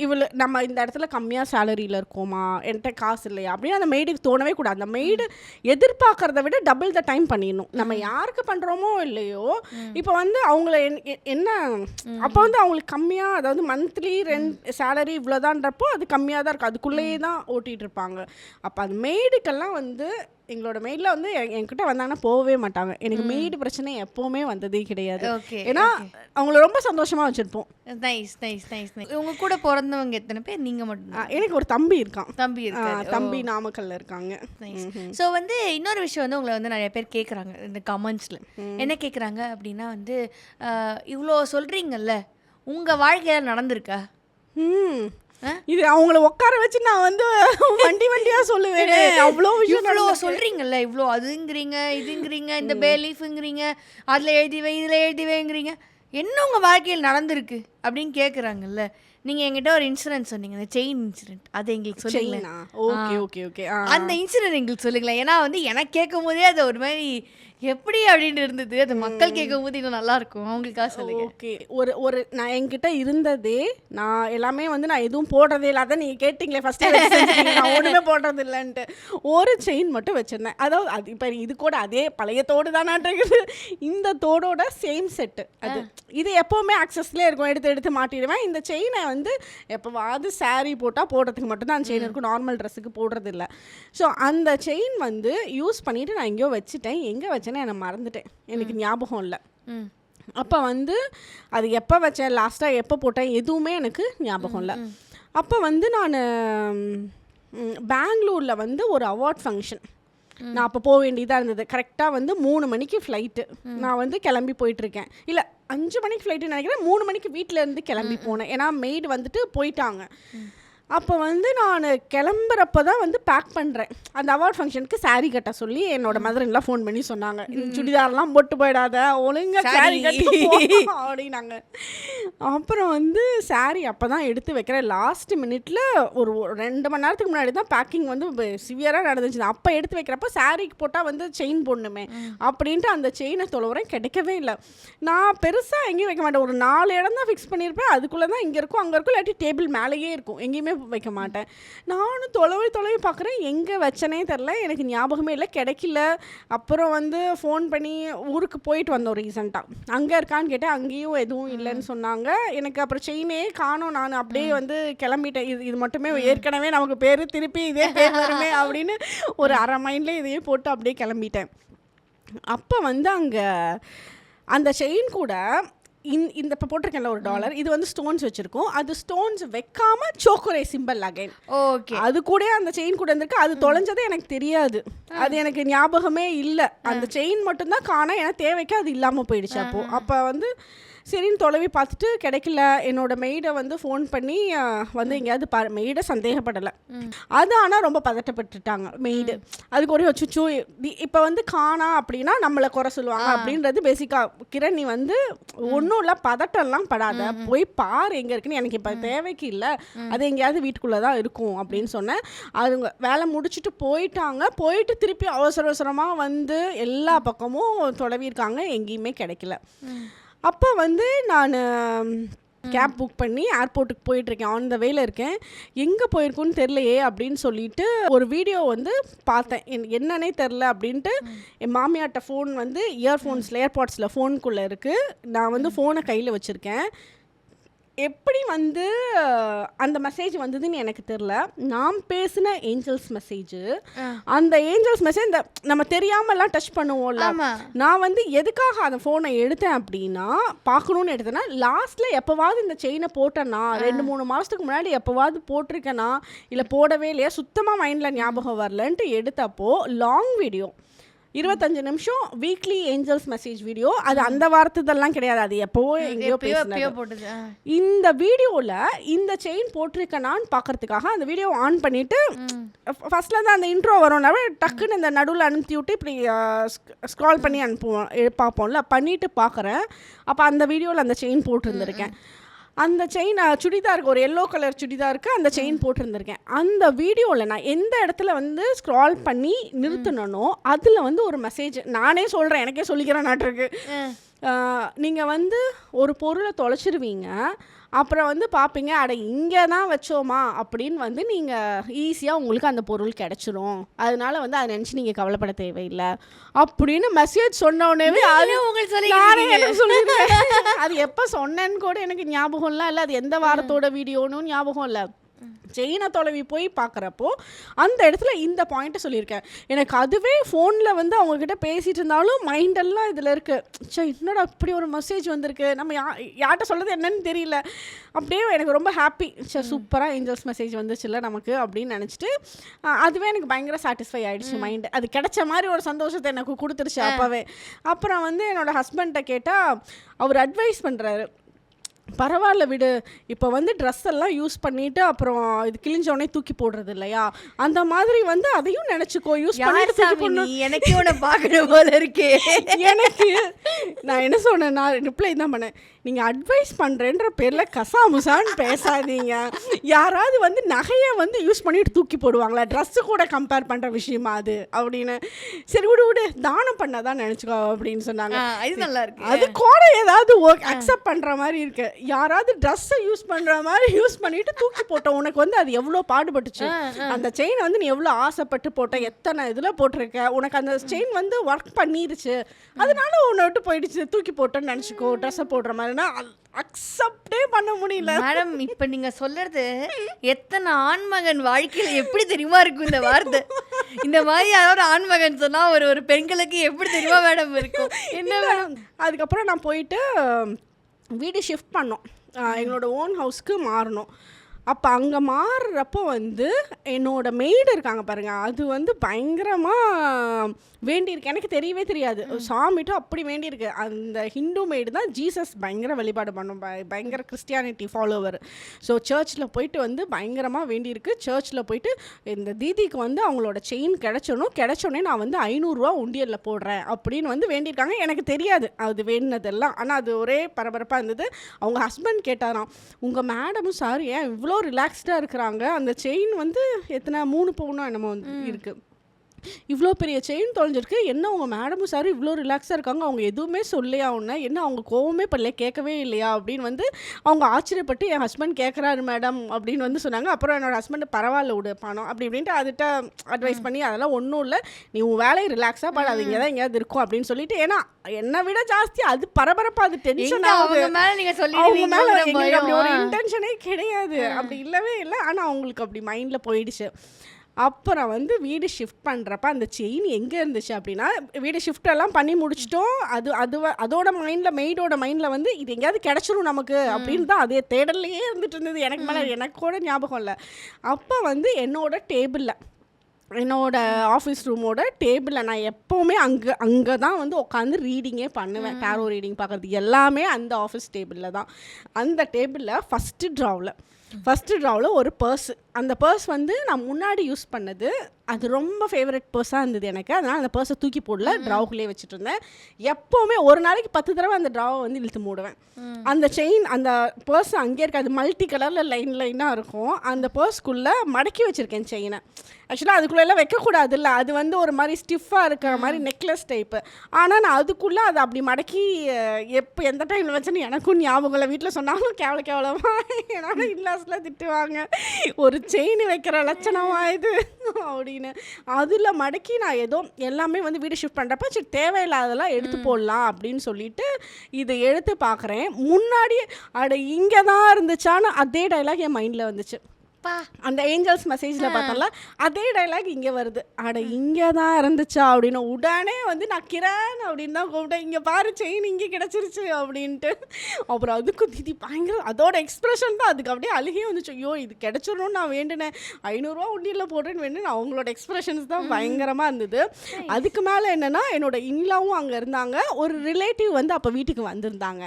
இவளு நம்ம இந்த இடத்துல கம்மியாக சேலரியில் இருக்கோமா, என்கிட்ட காசு இல்லையா அப்படின்னு அந்த மெய்டுக்கு தோணவே கூடாது. அந்த மெய்டு எதிர்பார்க்கறத விட டபுள் த டைம் பண்ணிடணும். நம்ம யாருக்கு பண்ணுறோமோ இல்லையோ, இப்போ வந்து அவங்கள என்ன அப்போ வந்து அவங்களுக்கு கம்மியாக, அதாவது மந்த்லி சேலரி இவ்வளோதான்றப்போ அது கம்மியாக தான் இருக்கும். அதுக்குள்ளேயே தான் ஓட்டிகிட்டு இருப்பாங்க. அப்போ அது மெய்டுக்கெல்லாம் வந்து எங்களோட மெய்டில் வந்து என்கிட்ட வந்தாங்கன்னா போகவே மாட்டாங்க. எனக்கு மெய்டு பிரச்சனை எப்போவுமே வந்ததே கிடையாது. ஏன்னா அவங்கள ரொம்ப சந்தோஷமாக வச்சுருப்போம். Nice nice nice nice. உங்கள் கூட பிறந்தவங்க எத்தனை பேர்? நீங்கள் மட்டும்? எனக்கு ஒரு தம்பி இருக்கான். தம்பி நாமக்கல்ல இருக்காங்க. நைஸ். ஸோ வந்து இன்னொரு விஷயம் வந்து உங்களை வந்து நிறைய பேர் கேட்குறாங்க இந்த கமெண்ட்ஸில். என்ன கேட்குறாங்க அப்படின்னா வந்து இவ்வளோ சொல்கிறீங்கல்ல, உங்கள் வாழ்க்கையில் நடந்திருக்கா? இது அவங்கள உட்கார வச்சு நான் வந்து வண்டியா சொல்லுவேன். அவ்வளோ விஷயம் சொல்றீங்கல்ல, இவ்வளோ அதுங்கிறீங்க இதுங்கிறீங்க, இந்த பே லீஃப்ங்கிறீங்க, அதில் எழுதிவே இதில் எழுதிவேங்கிறீங்க, என்ன உங்கள் வாழ்க்கையில் நடந்திருக்கு அப்படின்னு கேட்குறாங்கல்ல. நீங்கள் எங்கிட்ட ஒரு இன்சூரன்ஸ் சொன்னீங்க, அந்த செயின் இன்சிடென்ட், அதை எங்களுக்கு சொல்லுங்களேன். ஓகே அந்த இன்சிடென்ட் எங்களுக்கு சொல்லுங்களேன். ஏன்னா வந்து எனக்கு கேட்கும் போதே அது ஒரு மாதிரி எப்படி அப்படின்னு இருந்தது. அது மக்கள் கேட்கும் போது இன்னும் நல்லா இருக்கும். அவங்களுக்காக சொல்லுங்க. ஓகே. ஒரு நான் என்கிட்ட இருந்ததே, நான் எல்லாமே வந்து நான் எதுவும் போடுறதே இல்லை. அதான் நீங்கள் கேட்டிங்களே ஃபஸ்ட்டு, நான் ஒன்றுமே போடுறது இல்லைன்ட்டு. ஒரு செயின் மட்டும் வச்சுருந்தேன். அதாவது அது இப்போ இது கூட அதே பழைய தோடு தானாட்டுருக்குது. இந்த தோடோட சேம் செட்டு அது. இது எப்போவுமே ஆக்சஸ்லேயே இருக்கும், எடுத்து மாட்டிடுவேன். இந்த செயினை வந்து எப்போவாது சாரீ போட்டால் போடுறதுக்கு மட்டும்தான் அந்த செயின் இருக்கும், நார்மல் ட்ரெஸ்ஸுக்கு போடுறது இல்லை. ஸோ அந்த செயின் வந்து யூஸ் பண்ணிவிட்டு நான் எங்கேயோ வச்சுட்டேன். எங்கே வச்சேன்னு நான் மறந்துட்டேன், எனக்கு ஞாபகம் இல்லை. அப்போ வந்து அது எப்போ வச்சேன், லாஸ்ட்டாக எப்போ போட்டேன், எதுவுமே எனக்கு ஞாபகம் இல்லை. அப்போ வந்து நான் பெங்களூரில் வந்து ஒரு அவார்ட் ஃபங்க்ஷன் நான் அப்போ போக வேண்டியதாக இருந்தது. கரெக்டாக வந்து 3 மணிக்கு ஃப்ளைட்டு. நான் வந்து கிளம்பி போயிட்டுருக்கேன். இல்லை 5 மணிக்கு ஃப்ளைட்டுன்னு நினைக்கிறேன். 3 மணிக்கு வீட்டிலேருந்து கிளம்பி போனேன். ஏன்னா மெய்டு வந்துட்டு போயிட்டாங்க. அப்போ வந்து நான் கிளம்புறப்போ தான் வந்து பேக் பண்ணுறேன். அந்த அவார்ட் ஃபங்க்ஷனுக்கு சாரீ கட்ட சொல்லி என்னோட மதர்லாம் ஃபோன் பண்ணி சொன்னாங்க, சுடிதாரெலாம் போட்டு போயிடாத, ஒழுங்கா சாரீ கட்டி அப்படின்னாங்க. அப்புறம் வந்து சாரீ அப்போ தான் எடுத்து வைக்கிறேன். லாஸ்ட் மினிட்ல ஒரு 2 மணி நேரத்துக்கு முன்னாடி தான் பேக்கிங் வந்து சிவியராக நடந்துச்சு. அப்போ எடுத்து வைக்கிறப்போ சாரீக்கு போட்டால் வந்து செயின் போடணுமே அப்படின்ட்டு அந்த செயினை தொலைவுறேன், கிடைக்கவே இல்லை. நான் பெருசாக எங்கேயும் வைக்க மாட்டேன். ஒரு 4 இடம் தான் ஃபிக்ஸ் பண்ணியிருப்பேன். அதுக்குள்ளே தான் இங்கே இருக்கும் அங்கே இருக்கும், இல்லாட்டி டேபிள் மேலேயே இருக்கும், எங்கேயுமே வைக்க மாட்டேன். நானும் தொலைவி பார்க்குறேன், எங்கே வச்சனே தெரில, எனக்கு ஞாபகமே இல்லை, கிடைக்கல. அப்புறம் வந்து ஃபோன் பண்ணி ஊருக்கு போயிட்டு வந்தோம் ரீசெண்டாக. அங்கே இருக்கான்னு கேட்டேன், அங்கேயும் எதுவும் இல்லைன்னு சொன்னாங்க. எனக்கு அப்புறம் செயினே காணோம். நான் அப்படியே வந்து கிளம்பிட்டேன். இது மட்டுமே ஏற்கனவே நமக்கு பேர் திருப்பி இதே பேர் வருமே அப்படின்னு ஒரு அரை மைண்டில் இதையே போட்டு அப்படியே கிளம்பிட்டேன். அப்போ வந்து அங்கே அந்த செயின் கூட இந்த இப்போ போட்டிருக்கேன்ல ஒரு $1, இது வந்து ஸ்டோன்ஸ் வச்சுருக்கோம். அது ஸ்டோன்ஸ் வைக்காம சோக்கோரே சிம்பிள் அகைன். ஓகே. அது கூட அந்த செயின் கூட இருந்திருக்கு. அது தொலைஞ்சதே எனக்கு தெரியாது, அது எனக்கு ஞாபகமே இல்லை. அந்த செயின் மட்டும்தான் காணோம். ஏன்னா தேவைக்கு அது இல்லாமல் போயிடுச்சு. அப்போ வந்து சரின்னு தொலைவி பார்த்துட்டு கிடைக்கல. என்னோட மெய்டை வந்து ஃபோன் பண்ணி வந்து எங்கேயாவது மெய்டை சந்தேகப்படலை. அது ஆனால் ரொம்ப பதட்டப்பட்டுட்டாங்க மெய்டு. அதுக்கு ஒரே சுச்சு இப்போ வந்து காணா அப்படின்னா நம்மளை குறை சொல்லுவாங்க அப்படின்றது பேசிக்காக. கிரண் நீ வந்து ஒன்றும் இல்லை, பதட்டம்லாம் படாத, போய் பார் எங்கே இருக்குன்னு, எனக்கு இப்போ தேவைக்கு இல்லை, அது எங்கேயாவது வீட்டுக்குள்ளே தான் இருக்கும் அப்படின்னு சொன்னேன். அதுங்க வேலை முடிச்சுட்டு போயிட்டாங்க. போயிட்டு திருப்பி அவசரமாக வந்து எல்லா பக்கமும் தொலைவிருக்காங்க, எங்கேயுமே கிடைக்கல. அப்போ வந்து நான் கேப் புக் பண்ணி ஏர்போர்ட்டுக்கு போயிட்டுருக்கேன். ஆன் த வேல இருக்கேன். எங்கே போயிருக்குன்னு தெரிலையே அப்படின்னு சொல்லிட்டு ஒரு வீடியோ வந்து பார்த்தேன். என்னன்னே தெரில அப்படின்ட்டு என் மாமியார்ட்ட ஃபோன் வந்து இயர்ஃபோன்ஸில் ஏர்பாட்ஸில் ஃபோனுக்குள்ளே இருக்குது. நான் வந்து ஃபோனை கையில் வச்சுருக்கேன். எப்படி வந்து அந்த மெசேஜ் வந்ததுன்னு எனக்கு தெரில. நான் பேசின ஏஞ்சல்ஸ் மெசேஜ், அந்த ஏஞ்சல்ஸ் மெசேஜ் இந்த நம்ம தெரியாமலாம் டச் பண்ணுவோம்ல, நான் வந்து எதுக்காக அந்த ஃபோனை எடுத்தேன் அப்படின்னா, பார்க்கணுன்னு எடுத்தேன்னா, லாஸ்ட்டில் எப்போவாவது இந்த செயினை போட்டேன்னா 2-3 மாதத்துக்கு முன்னாடி எப்போவாவது போட்டிருக்கேனா இல்லை போடவே இல்லையா, சுத்தமாக மைண்டில் ஞாபகம் வரலன்ட்டு எடுத்தப்போ லாங் வீடியோ 25 நிமிஷம் வீக்லி ஏஞ்சல்ஸ் மெசேஜ் வீடியோ. அது அந்த வாரத்துதெல்லாம் கிடையாது, அது எப்போவோ எங்கேயோ பேசுனது. இந்த வீடியோவில் இந்த செயின் போட்டிருக்கேனான்னு பார்க்கறதுக்காக அந்த வீடியோ ஆன் பண்ணிவிட்டு ஃபஸ்ட்டில் தான் அந்த இன்ட்ரோ வரும்னா டக்குன்னு இந்த நடுவில் அனுப்பி விட்டு இப்படி ஸ்க்ரால் பண்ணி பார்ப்போம்ல, பண்ணிவிட்டு பார்க்குறேன். அப்போ அந்த வீடியோவில் அந்த செயின் போட்டிருந்துருக்கேன். அந்த செயின் சுடிதாருக்கு, ஒரு எல்லோ கலர் சுடிதாருக்கு அந்த செயின் போட்டிருந்திருக்கேன். அந்த வீடியோவில் நான் எந்த இடத்துல வந்து ஸ்க்ரால் பண்ணி நிறுத்தினோ அதில் வந்து ஒரு மெசேஜ், நானே சொல்கிறேன், எனக்கே சொல்லிக்கிறேன் நாட்டிருக்கு. நீங்கள் வந்து ஒரு பொருளை தொலைச்சிருவீங்க, அப்புறம் வந்து பார்ப்பீங்க, அட இங்கே தான் வச்சோமா அப்படின்னு வந்து நீங்கள் ஈஸியாக உங்களுக்கு அந்த பொருள் கிடச்சிரும், அதனால வந்து அதை நினச்சி நீங்கள் கவலைப்பட தேவையில்லை அப்படின்னு மெசேஜ் சொன்னோடனே அது நானே எனக்கு சொல்லிடுவேன். அது எப்போ சொன்னேன்னு கூட எனக்கு ஞாபகம்லாம் இல்லை, அது எந்த வாரத்தோட வீடியோன்னு ஞாபகம் இல்லை. செயினை தொலைவி போய் பார்க்குறப்போ அந்த இடத்துல இந்த பாயிண்ட்டை சொல்லியிருக்கேன். எனக்கு அதுவே ஃபோனில் வந்து அவங்கக்கிட்ட பேசிகிட்டு இருந்தாலும் மைண்டெல்லாம் இதில் இருக்குது. சே என்னடா இப்படி ஒரு மெசேஜ் வந்திருக்கு, நம்ம யார்கிட்ட சொல்கிறது என்னன்னு தெரியல. அப்படியே எனக்கு ரொம்ப ஹாப்பி, சரி சூப்பராக ஏஞ்சல்ஸ் மெசேஜ் வந்துச்சுல்ல நமக்கு அப்படின்னு நினச்சிட்டு அதுவே எனக்கு பயங்கர சாட்டிஸ்ஃபை ஆகிடுச்சு மைண்டு. அது கிடைச்ச மாதிரி ஒரு சந்தோஷத்தை எனக்கு கொடுத்துருச்சு அப்போவே. அப்புறம் வந்து என்னோடய ஹஸ்பண்ட்டை கேட்டால் அவர் அட்வைஸ் பண்ணுறாரு, பரவாயில்ல விடு, இப்போ வந்து ட்ரெஸ் எல்லாம் யூஸ் பண்ணிட்டு அப்புறம் இது கிழிஞ்சோடனே தூக்கி போடுறது இல்லையா, அந்த மாதிரி வந்து அதையும் நினச்சிக்கோ, யூஸ் பண்ணிட்டு எனக்கு ஒன்று பார்க்குற போல இருக்கே. எனக்கு நான் என்ன சொன்னேன், நான் ரிப்ளை தான் பண்ணேன், நீங்கள் அட்வைஸ் பண்ணுறேன்ற பேரில் கசாமுசான்னு பேசாதீங்க. யாராவது வந்து நகையை வந்து யூஸ் பண்ணிட்டு தூக்கி போடுவாங்களா, ட்ரெஸ்ஸு கூட கம்பேர் பண்ணுற விஷயமா அது அப்படின்னு. சரி விடு தானம் பண்ணாதான் நினச்சிக்கோ அப்படின்னு சொன்னாங்க. இது நல்லா இருக்கு. அது கூட ஏதாவது அக்செப்ட் பண்ணுற மாதிரி இருக்கு. யாராவது ட்ரெஸ்ஸை யூஸ் பண்ணுற மாதிரி யூஸ் பண்ணிட்டு தூக்கி போட்டோம், உனக்கு வந்து அது எவ்வளோ பாடுபட்டுச்சு, அந்த செயின் வந்து நீ எவ்வளோ ஆசைப்பட்டு போட்ட, எத்தனை இதில் போட்டிருக்க, உனக்கு அந்த செயின் வந்து ஒர்க் பண்ணிருச்சு, அதனால உன்னை விட்டு போயிடுச்சு, தூக்கி போட்டோன்னு நினச்சிக்கோ ட்ரெஸ்ஸை போடுற மாதிரினா அக்செப்டே பண்ண முடியல. மேடம் இப்போ நீங்கள் சொல்கிறது எத்தனை ஆண்மகன் வாழ்க்கையில் எப்படி தெரியுமா இருக்கும் இந்த வார்த்தை. இந்த மாதிரி யாராவது ஆண்மகன் சொன்னால் ஒரு பெண்களுக்கு எப்படி தெரியுமா மேடம் இருக்கும். என்ன மேடம். அதுக்கப்புறம் நான் போயிட்டு வீடு ஷிஃப்ட் பண்ணோம், எங்களோட ஓன் ஹவுஸ்க்கு மாறணும். அப்போ அங்கே மாறுறப்போ வந்து என்னோட மெய்டு இருக்காங்க பாருங்கள், அது வந்து பயங்கரமாக வேண்டியிருக்கு. எனக்கு தெரியவே தெரியாது, சாமிட்டு அப்படி வேண்டியிருக்கு. அந்த ஹிந்து மெய்டு தான் ஜீசஸ் பயங்கர வழிபாடு பண்ணும், பயங்கர கிறிஸ்டியானிட்டி ஃபாலோவர். ஸோ சர்ச்சில் போயிட்டு வந்து பயங்கரமாக வேண்டியிருக்கு. சர்ச்சில் போயிட்டு இந்த தீதிக்கு வந்து அவங்களோட செயின் கிடைச்சோன்னே நான் வந்து 500 உண்டியலில் போடுறேன் அப்படின்னு வந்து வேண்டியிருக்காங்க. எனக்கு தெரியாது அது வேண்டினதெல்லாம், ஆனால் அது ஒரே பரபரப்பாக இருந்தது. அவங்க ஹஸ்பண்ட் கேட்டாராம், உங்கள் மேடமும் சார் ஏன் இவ்வளோ ரிலாக்ஸ்டாக இருக்கிறாங்க, அந்த செயின் வந்து எத்தனை 3 பவுனோ என்னமோ வந்து இருக்குது, இவ்வளோ பெரிய செயின் தொலைஞ்சிருக்கு, என்ன உங்கள் மேடமும் சார் இவ்வளோ ரிலாக்ஸாக இருக்காங்க, அவங்க எதுவுமே சொல்லையா உன்ன, என்ன அவங்க கோவமே பண்ணல, கேட்கவே இல்லையா அப்படின்னு வந்து அவங்க ஆச்சரியப்பட்டு என் ஹஸ்பண்ட் கேட்குறாரு மேடம் அப்படின்னு வந்து சொன்னாங்க. அப்புறம் என்னோட ஹஸ்பண்ட் பரவாயில்ல விடு பணம் அப்படி இப்படின்ட்டு அதுகிட்ட அட்வைஸ் பண்ணி அதெல்லாம் ஒன்றும் இல்லை, நீ உன் வேலையை ரிலாக்ஸாக பாடு, அது இங்கே தான் எங்கேயாவது இருக்கும் அப்படின்னு சொல்லிட்டு. ஏன்னா என்னை விட ஜாஸ்தி அது பரபரப்பாக, அது டென்ஷன் ஆகுது. அவங்க மேல நீங்க அவங்க மேலே சொல்லிடுவீங்கங்கிற எங்களுக்கு அப்படி ஒரு பயம். இன்டென்ஷனே கிடையாது, அப்படி இல்லவே இல்லை. ஆனால் அவங்களுக்கு அப்படி மைண்டில் போயிடுச்சு. அப்புறம் வந்து வீடு ஷிஃப்ட் பண்ணுறப்ப அந்த செயின் எங்கே இருந்துச்சு அப்படின்னா, வீடு ஷிஃப்ட் எல்லாம் பண்ணி முடிச்சிட்டோம். அதோட மைண்டில், மெய்டோட மைண்டில் வந்து இது எங்கேயாவது கிடச்சிரும் நமக்கு அப்படின்னு தான் அதே தேடலையே இருந்துட்டு இருந்தது. எனக்கு கூட ஞாபகம் இல்லை. அப்போ வந்து என்னோட டேபிளில், என்னோட ஆஃபீஸ் ரூமோட டேபிளில் நான் எப்போவுமே அங்கே தான் வந்து உட்காந்து ரீடிங்கே பண்ணுவேன். டேரோ ரீடிங் பார்க்குறது எல்லாமே அந்த ஆஃபீஸ் டேபிளில் தான். அந்த டேபிளில் ஃபஸ்ட்டு ட்ராவில் ஒரு பர்ஸு. அந்த பர்ஸ் வந்து நான் முன்னாடி யூஸ் பண்ணது, அது ரொம்ப ஃபேவரட் பர்ஸாக இருந்தது எனக்கு. அதனால் அந்த பர்ஸை தூக்கி போடல, ட்ராவுக்குள்ளே வச்சுட்டு இருந்தேன். எப்போவுமே ஒரு நாளைக்கு 10 தடவை அந்த ட்ராவை வந்து இழுத்து மூடுவேன். அந்த செயின், அந்த பர்ஸ் அங்கே இருக்காது, மல்டி கலரில் லைனாக இருக்கும். அந்த பர்ஸ்க்குள்ளே மடக்கி வச்சுருக்கேன் செயினை. ஆக்சுவலாக அதுக்குள்ளெல்லாம் வைக்கக்கூடாது இல்லை, அது வந்து ஒரு மாதிரி ஸ்டிஃபாக இருக்கிற மாதிரி நெக்லஸ் டைப்பு. ஆனால் நான் அதுக்குள்ளே அதை அப்படி மடக்கி எந்த டைமில் வச்சேன்னு எனக்கும் ஞாபகம் இல்லை. வீட்டில் சொன்னாலும் கேவலமாக என்னால் இல்லாஸ்லாம் திட்டுவாங்க, ஒரு செயின் வைக்கிற லட்சணமா இது அப்படின்னு. அதில் மடக்கி நான் ஏதோ எல்லாமே வந்து வீடு ஷிஃப்ட் பண்ணுறப்ப சரி தேவையில்லாதெல்லாம் எடுத்து போடலாம் அப்படின்னு சொல்லிட்டு இதை எடுத்து பார்க்குறேன். முன்னாடி அட இங்கே தான் இருந்துச்சான்னு அதே டைலாக் என் மைண்டில் வந்துச்சு. அந்த ஏஞ்சல்ஸ் மெசேஜில் பார்த்தோம்ல அதே டைலாக் இங்கே வருது. அட இங்கே தான் இருந்துச்சா அப்படின்னு உடனே வந்து நான் கிரண் அப்படின்னு தான் கூப்பிட்டேன், இங்கே பாரு செயின் இங்கே கிடச்சிருச்சு அப்படின்ட்டு. அப்புறம் அதுக்கு திதி பயங்கர, அதோட எக்ஸ்பிரஷன் தான் அதுக்கு அப்படியே அழுகே வந்துச்சு. ஐயோ இது கிடச்சிடணும்னு நான் வேண்டினேன், 500 ரூபா உண்டியில் போடுறேன்னு வேண்டினேன். அவங்களோட எக்ஸ்பிரஷன்ஸ் தான் பயங்கரமாக இருந்தது. அதுக்கு மேலே என்னென்னா என்னோட இன்லாவும் அங்கே இருந்தாங்க, ஒரு ரிலேட்டிவ் வந்து அப்போ வீட்டுக்கு வந்திருந்தாங்க.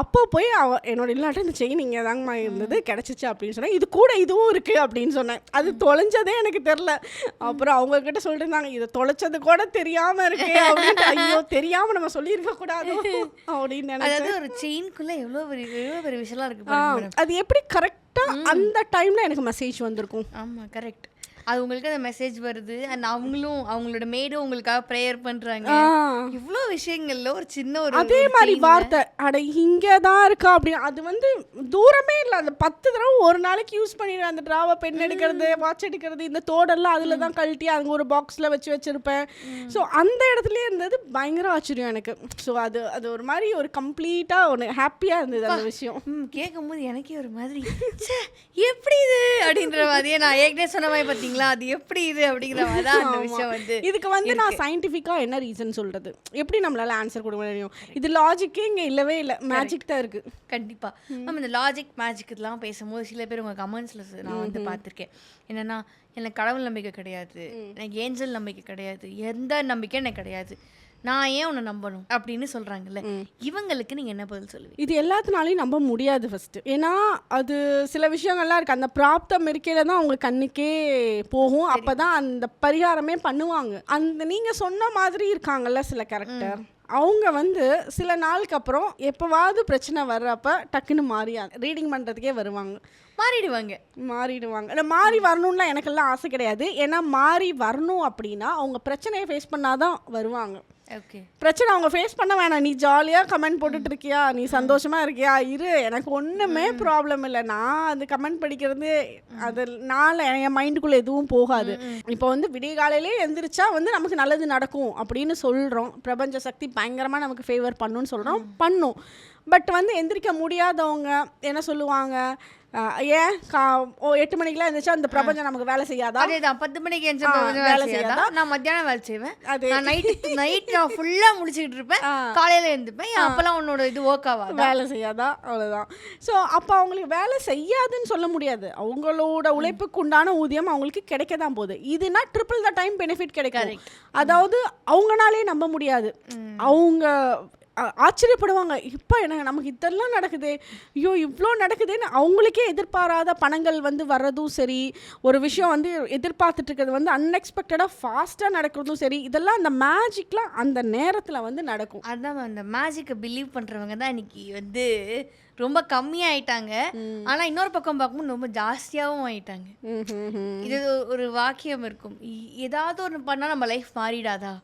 அப்போ போய் என்னோட இல்லாட்ட இந்த செயின் இங்கே தாங்கம்மா இருந்தது கிடச்சிச்சு அப்படின்னு சொன்னேன். இது கூட இதுவும் இருக்கு அப்படின்னு சொன்னேன். அது தொலைஞ்சதே எனக்கு தெரியல. அப்புறம் அவங்க கிட்ட சொல்லிட்டு இருந்தாங்க, இதை தொலைச்சது கூட தெரியாம இருக்கு அப்படின்னு. ஐயோ தெரியாம நம்ம சொல்லியிருக்க கூடாது அப்படின்னு நினைச்சேன். ஒரு செயின்குள்ள எவ்வளவு பெரிய விஷயம் இருக்கு. அது எப்படி கரெக்டா அந்த டைம்ல எனக்கு மெசேஜ் வந்திருக்கும். ஆமா கரெக்ட். அது உங்களுக்கு அந்த மெசேஜ் வருது, அண்ட் அவங்களும் அவங்களோட மேடும் உங்களுக்காக ப்ரேயர் பண்றாங்க. இவ்வளோ விஷயங்கள்ல ஒரு சின்ன ஒரு அதே மாதிரி வார்த்தை, அட இங்கே தான் இருக்கா அப்படின்னு. அது வந்து தூரமே இல்லை, அந்த 10 தடவை ஒரு நாளைக்கு யூஸ் பண்ணிடுவேன். அந்த ட்ராவை, பென் எடுக்கிறது, வாட்ச் எடுக்கிறது, இந்த தோடெல்லாம் அதில் தான் கழட்டி அங்கே ஒரு பாக்ஸில் வச்சுருப்பேன். ஸோ அந்த இடத்துலேயே இருந்தது பயங்கர ஆச்சரியம் எனக்கு. ஸோ அது ஒரு மாதிரி ஒரு கம்ப்ளீட்டாக ஒன்று ஹாப்பியாக இருந்தது அந்த விஷயம். கேட்கும்போது எனக்கே ஒரு மாதிரி எப்படி இது அப்படின்ற மாதிரியே, நான் ஏற்கனவே சொன்ன மாதிரி பார்த்தீங்களா, அது எப்படி இது அப்படிங்கிற மாதிரி தான் அந்த விஷயம் வந்து. இதுக்கு வந்து நான் சயின்டிஃபிக்காக என்ன ரீசன் சொல்கிறது, எப்படி நம்மளால ஆன்சர் கொடுக்க முடியும்? இது லாஜிக்கே இங்கே இல்லவே இல்லை, மேஜிக் தான் இருக்குது. கண்டிப்பாக நம்ம இந்த லாஜிக் மேஜிக் இதெல்லாம் பேசும்போது சில பேர் உங்கள் கமெண்ட்ஸில் நான் வந்து பார்த்துருக்கேன். என்னென்னா எனக்கு கடவுள் நம்பிக்கை கிடையாது, எனக்கு ஏஞ்சல் நம்பிக்கை கிடையாது, எந்த நம்பிக்கை எனக்கு கிடையாது, நான் ஏன் உன்னை நம்பணும் அப்படின்னு சொல்கிறாங்கல்ல, இவங்களுக்கு நீங்கள் என்ன பதில் சொல்லுவீங்க? இது எல்லாத்தினாலையும் நம்ப முடியாது ஃபஸ்ட்டு. ஏன்னா அது சில விஷயங்கள்லாம் இருக்குது, அந்த பிராப்தம் இருக்கையில் தான் அவங்க கண்ணுக்கே போகும், அப்போ தான் அந்த பரிகாரமே பண்ணுவாங்க. அந்த நீங்கள் சொன்ன மாதிரி இருக்காங்கல்ல சில கேரக்டர், அவங்க வந்து சில நாளுக்கு அப்புறம் எப்போவாவது பிரச்சனை வர்றப்ப டக்குன்னு ரீடிங் பண்ணுறதுக்கே வருவாங்க, மாறிடுவாங்க. இல்லை மாறி வரணும்லாம் எனக்கெல்லாம் ஆசை கிடையாது. ஏன்னா மாறி வரணும் அப்படின்னா அவங்க பிரச்சனையை ஃபேஸ் பண்ணாதான் வருவாங்க. பிரச்சனை அவங்க ஃபேஸ் பண்ண வேணாம், நீ ஜாலியாக கமெண்ட் போட்டுட்டு இருக்கியா, நீ சந்தோஷமாக இருக்கியா, இரு, எனக்கு ஒன்றுமே ப்ராப்ளம் இல்லை, நான் அது கமெண்ட் படிக்கிறது அதனால என் மைண்டுக்குள்ளே எதுவும் போகாது. இப்போ வந்து விடிய காலையிலே எந்திரிச்சா வந்து நமக்கு நல்லது நடக்கும் அப்படின்னு சொல்கிறோம், பிரபஞ்ச சக்தி பயங்கரமாக நமக்கு ஃபேவர் பண்ணுன்னு சொல்கிறோம், பண்ணும். பட் வந்து எந்திரிக்க முடியாதவங்க என்ன சொல்லுவாங்க, ஏன் 8 மணிக்கெலாம் இருந்துச்சா அந்த பிரபஞ்சம் நமக்கு வேலை செய்யாதா? அதேதான், 10 மணிக்கு வேலை செய்யாதா? நான் மத்தியானம் வேலை செய்வேன், நைட் நான் ஃபுல்லாக முடிச்சுக்கிட்டு இருப்பேன், காலையில் இருந்துப்பேன், அப்போல்லாம் உன்னோட இது ஒர்க் ஆகாது, வேலை செய்யாதா? அவ்வளோதான். ஸோ அப்போ அவங்களுக்கு வேலை செய்யாதுன்னு சொல்ல முடியாது, அவங்களோட உழைப்புக்கு உண்டான ஊதியம் அவங்களுக்கு கிடைக்க தான் போகுது. இதுனா ட்ரிபிள் த டைம் பெனிஃபிட் கிடைக்காது. அதாவது அவங்களாலே நம்ப முடியாது, அவங்க ஆச்சரியப்படுவாங்க. இப்போ எனக்கு நமக்கு இதெல்லாம் நடக்குதே, ஐயோ இவ்வளோ நடக்குதுன்னு அவங்களுக்கே எதிர்பாராத பணங்கள் வந்து வர்றதும் சரி, ஒரு விஷயம் வந்து எதிர்பார்த்துட்டு இருக்கிறது வந்து அன்எக்ஸ்பெக்டடாக ஃபாஸ்ட்டாக நடக்கிறதும் சரி, இதெல்லாம் அந்த மேஜிக்லாம் அந்த நேரத்தில் வந்து நடக்கும். அதான் அந்த மேஜிக்கை பிலீவ் பண்ணுறவங்க தான் இன்னைக்கு வந்து ரொம்ப கம்மியாயிட்டாங்க. ஆனால் இன்னொரு பக்கம் பார்க்கும்போது ரொம்ப ஜாஸ்தியாகவும் ஆயிட்டாங்க. இது ஒரு வாக்கியம் இருக்கும், ஏதாவது ஒன்று பண்ணால் நம்ம லைஃப் மாறிடாதா